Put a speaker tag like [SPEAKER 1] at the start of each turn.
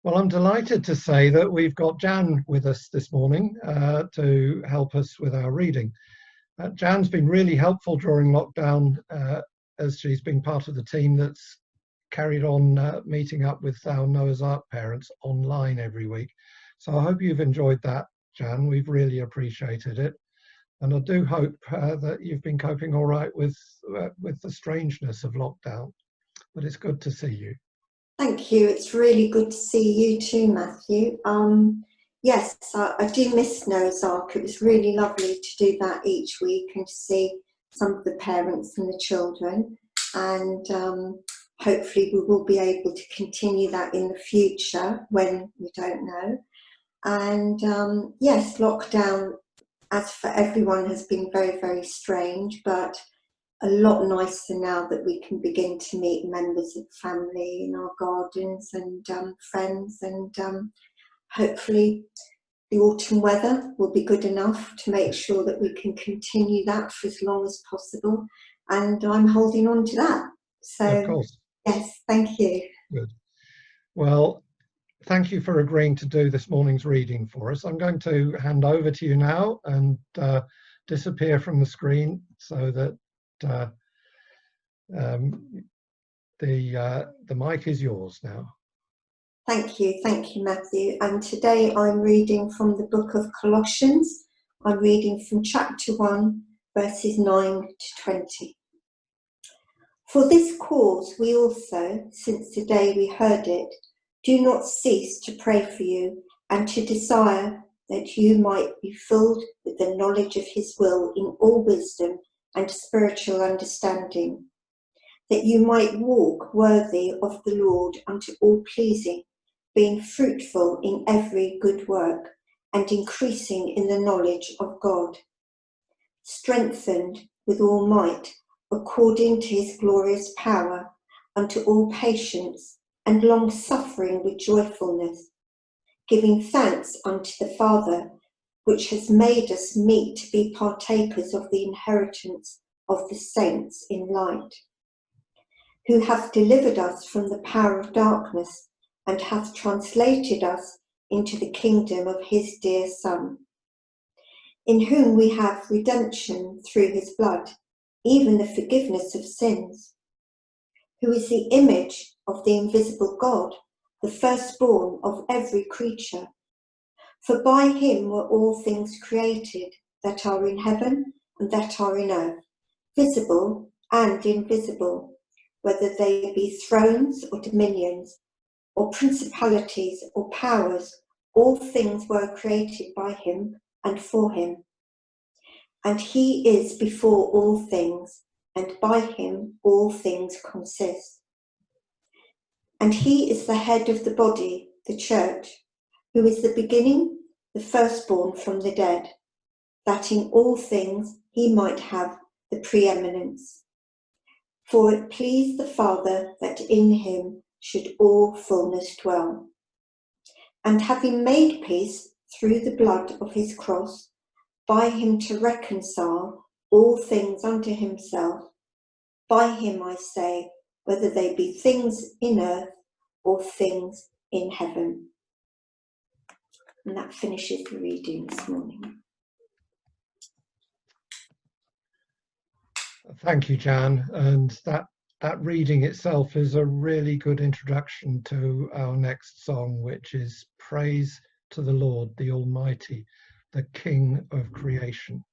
[SPEAKER 1] Well, I'm delighted to say that we've got Jan with us this morning to help us with our reading. Jan's been really helpful during lockdown as she's been part of the team that's carried on meeting up with our Noah's Ark parents online every week. So I hope you've enjoyed that, Jan. We've really appreciated it. And I do hope that you've been coping all right with the strangeness of lockdown. But it's good to see you.
[SPEAKER 2] Thank you. It's really good to see you too, Matthew. Yes, I do miss Noah's Ark. It was really lovely to do that each week and to see some of the parents and the children. And hopefully we will be able to continue that in the future when we don't know. And yes, lockdown, as for everyone, has been very, very strange, but a lot nicer now that we can begin to meet members of family in our gardens and friends, and hopefully the autumn weather will be good enough to make sure that we can continue that for as long as possible, and I'm holding on to that. So
[SPEAKER 1] of course.
[SPEAKER 2] Yes, thank you.
[SPEAKER 1] Good. Well, thank you for agreeing to do this morning's reading for us. I'm going to hand over to you now and disappear from the screen so that the mic is yours now.
[SPEAKER 2] Thank you, Matthew. And today I'm reading from the book of Colossians. I'm reading from chapter 1, verses 9 to 20. For this cause we also, since the day we heard it, do not cease to pray for you and to desire that you might be filled with the knowledge of his will in all wisdom and spiritual understanding, that you might walk worthy of the Lord unto all pleasing, being fruitful in every good work, and increasing in the knowledge of God, strengthened with all might, according to his glorious power, unto all patience and long-suffering with joyfulness, giving thanks unto the Father, which has made us meet to be partakers of the inheritance of the saints in light, who hath delivered us from the power of darkness, and hath translated us into the kingdom of his dear Son, in whom we have redemption through his blood, even the forgiveness of sins, who is the image of the invisible God, the firstborn of every creature. For by him were all things created, that are in heaven and that are in earth, visible and invisible, whether they be thrones or dominions, or principalities or powers, all things were created by him and for him. And he is before all things, and by him all things consist. And he is the head of the body, the church, who is the beginning, the firstborn from the dead, that in all things he might have the preeminence. For it pleased the Father that in him should all fullness dwell. And having made peace through the blood of his cross, by him to reconcile all things unto himself, by him I say, whether they be things in earth or things in heaven. And that finishes the reading this morning.
[SPEAKER 1] Thank you, Jan. And that reading itself is a really good introduction to our next song, which is Praise to the Lord, the Almighty, the King of Creation.